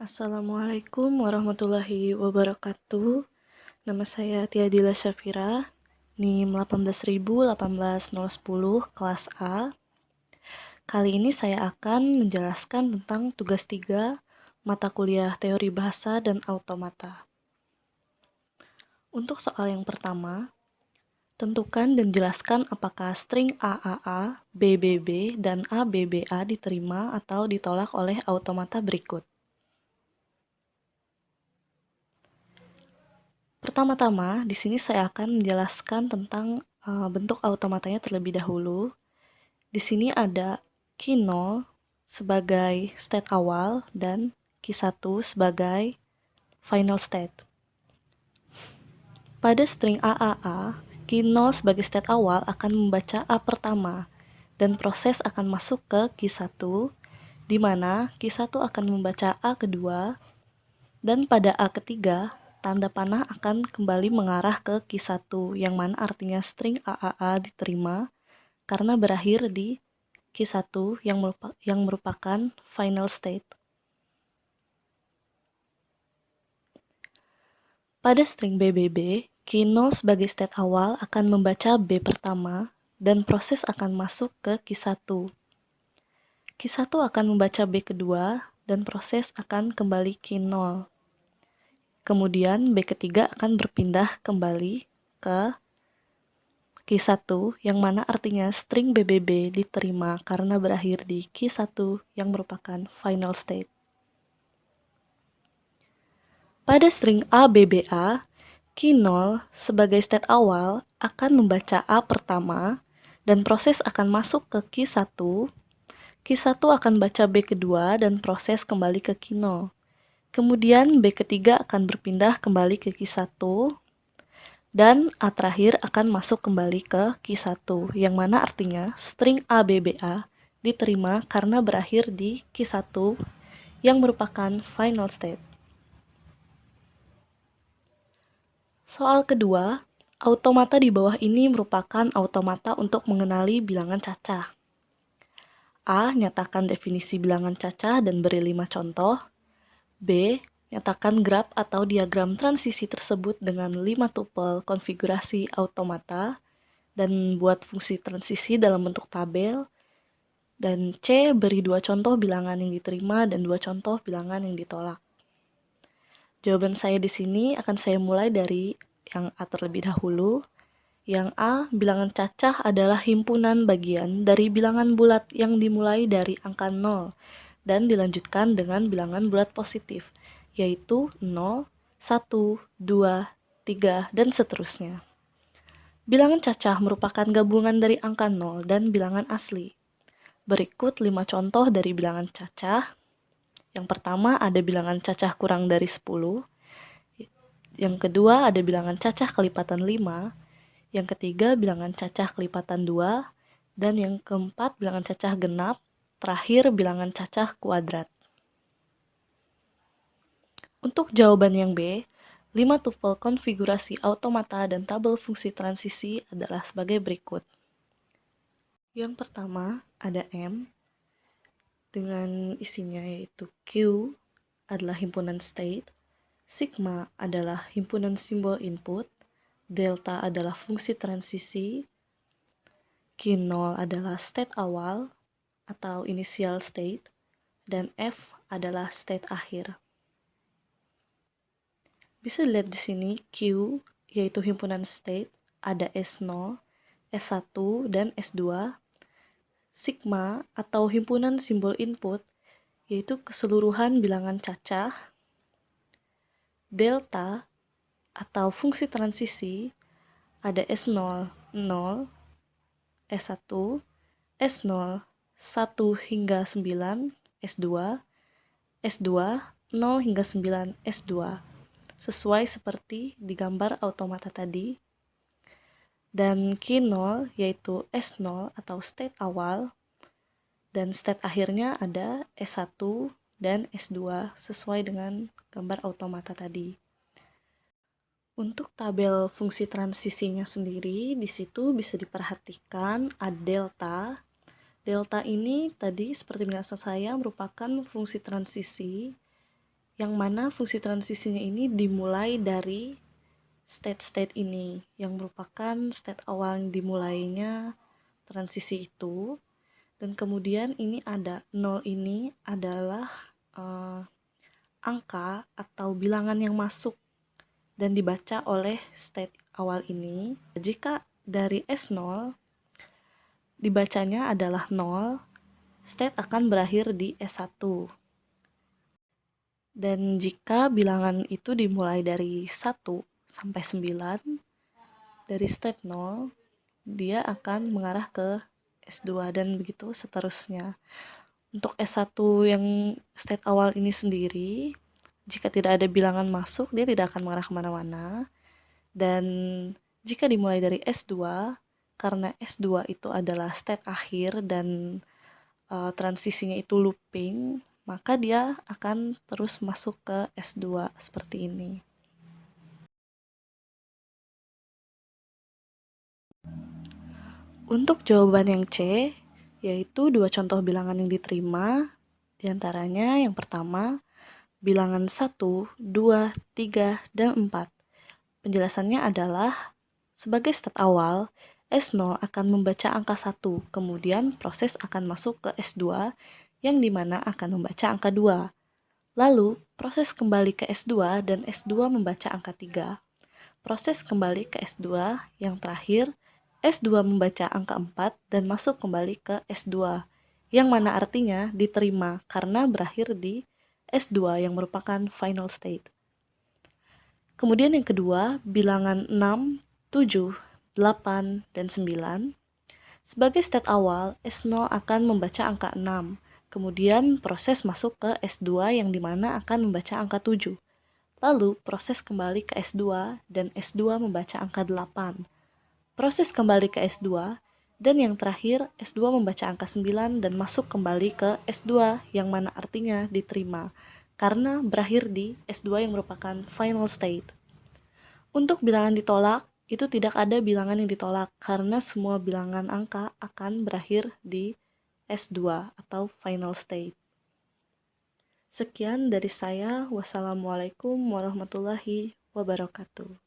Assalamualaikum warahmatullahi wabarakatuh. Nama saya Tiadila Syafira, NIM 1818010 kelas A. Kali ini saya akan menjelaskan tentang tugas 3 mata kuliah teori bahasa dan automata. Untuk soal yang pertama, tentukan dan jelaskan apakah string AAA, BBB, dan ABBA diterima atau ditolak oleh automata berikut. Pertama-tama, di sini saya akan menjelaskan tentang bentuk automatanya terlebih dahulu. Di sini ada key 0 sebagai state awal dan key 1 sebagai final state. Pada string AAA, key 0 sebagai state awal akan membaca A pertama dan proses akan masuk ke key 1, di mana key 1 akan membaca A kedua, dan pada A ketiga, tanda panah akan kembali mengarah ke key 1, yang mana artinya string AAA diterima karena berakhir di key 1 yang merupakan final state. Pada string BBB, key 0 sebagai state awal akan membaca B pertama dan proses akan masuk ke key 1. Key 1 akan membaca B kedua dan proses akan kembali key 0. Kemudian B ketiga akan berpindah kembali ke key 1 yang mana artinya string BBB diterima karena berakhir di key 1 yang merupakan final state. Pada string ABBA, key 0 sebagai state awal akan membaca A pertama dan proses akan masuk ke key 1. Key 1 akan baca B kedua dan proses kembali ke key 0. Kemudian B ketiga akan berpindah kembali ke key 1 dan A terakhir akan masuk kembali ke key 1, yang mana artinya string ABBA diterima karena berakhir di key 1 yang merupakan final state. Soal kedua, automata di bawah ini merupakan automata untuk mengenali bilangan cacah. A. Nyatakan definisi bilangan cacah dan beri 5 contoh. B. Nyatakan graf atau diagram transisi tersebut dengan 5 tupel konfigurasi automata dan buat fungsi transisi dalam bentuk tabel. Dan C. Beri 2 contoh bilangan yang diterima dan 2 contoh bilangan yang ditolak. Jawaban saya di sini akan saya mulai dari yang A terlebih dahulu. Yang A, bilangan cacah adalah himpunan bagian dari bilangan bulat yang dimulai dari angka 0 dan dilanjutkan dengan bilangan bulat positif, yaitu 0, 1, 2, 3, dan seterusnya. Bilangan cacah merupakan gabungan dari angka 0 dan bilangan asli. Berikut 5 contoh dari bilangan cacah. Yang pertama ada bilangan cacah kurang dari 10. Yang kedua ada bilangan cacah kelipatan 5. Yang ketiga bilangan cacah kelipatan 2. Dan yang keempat bilangan cacah genap. Terakhir bilangan cacah kuadrat. Untuk jawaban yang B, 5 tupel konfigurasi automata dan tabel fungsi transisi adalah sebagai berikut. Yang pertama ada M dengan isinya yaitu Q adalah himpunan state, sigma adalah himpunan simbol input, delta adalah fungsi transisi, Q0 adalah state awal atau initial state, dan F adalah state akhir. Bisa dilihat di sini Q yaitu himpunan state, ada S0, S1, dan S2. Sigma atau himpunan simbol input yaitu keseluruhan bilangan cacah. Delta atau fungsi transisi ada S0, 0, S1, S0, 1 hingga 9, S2, S2, 0 hingga 9, S2. Sesuai seperti di gambar automata tadi. Dan Q0 yaitu S0 atau state awal. Dan state akhirnya ada S1 dan S2 sesuai dengan gambar automata tadi. Untuk tabel fungsi transisinya sendiri, di situ bisa diperhatikan ada delta. Delta ini tadi seperti penjelasan saya merupakan fungsi transisi yang mana fungsi transisinya ini dimulai dari state-state ini, yang merupakan state awal yang dimulainya transisi itu. Dan kemudian ini ada 0, ini adalah angka atau bilangan yang masuk dan dibaca oleh state awal ini. Jika dari S0 dibacanya adalah 0, state akan berakhir di S1. Dan jika bilangan itu dimulai dari 1 sampai 9, dari state 0, dia akan mengarah ke S2 dan begitu seterusnya. Untuk S1 yang state awal ini sendiri, jika tidak ada bilangan masuk, dia tidak akan mengarah kemana-mana. Dan jika dimulai dari S2, karena S2 itu adalah state akhir dan transisinya itu looping, maka dia akan terus masuk ke S2 seperti ini. Untuk jawaban yang C, yaitu dua contoh bilangan yang diterima, diantaranya yang pertama, bilangan 1, 2, 3, dan 4. Penjelasannya adalah, sebagai state awal, S0 akan membaca angka 1, kemudian proses akan masuk ke S2, yang dimana akan membaca angka 2. Lalu, proses kembali ke S2 dan S2 membaca angka 3. Proses kembali ke S2, yang terakhir, S2 membaca angka 4 dan masuk kembali ke S2, yang mana artinya diterima karena berakhir di S2 yang merupakan final state. Kemudian yang kedua, bilangan 6, 7, 8, dan 9. Sebagai state awal, S0 akan membaca angka 6. Kemudian proses masuk ke S2 yang dimana akan membaca angka 7. Lalu proses kembali ke S2 dan S2 membaca angka 8. Proses kembali ke S2 dan yang terakhir S2 membaca angka 9 dan masuk kembali ke S2 yang mana artinya diterima karena berakhir di S2 yang merupakan final state. Untuk bilangan ditolak, itu tidak ada bilangan yang ditolak karena semua bilangan angka akan berakhir di S2 atau final state. Sekian dari saya. Wassalamualaikum warahmatullahi wabarakatuh.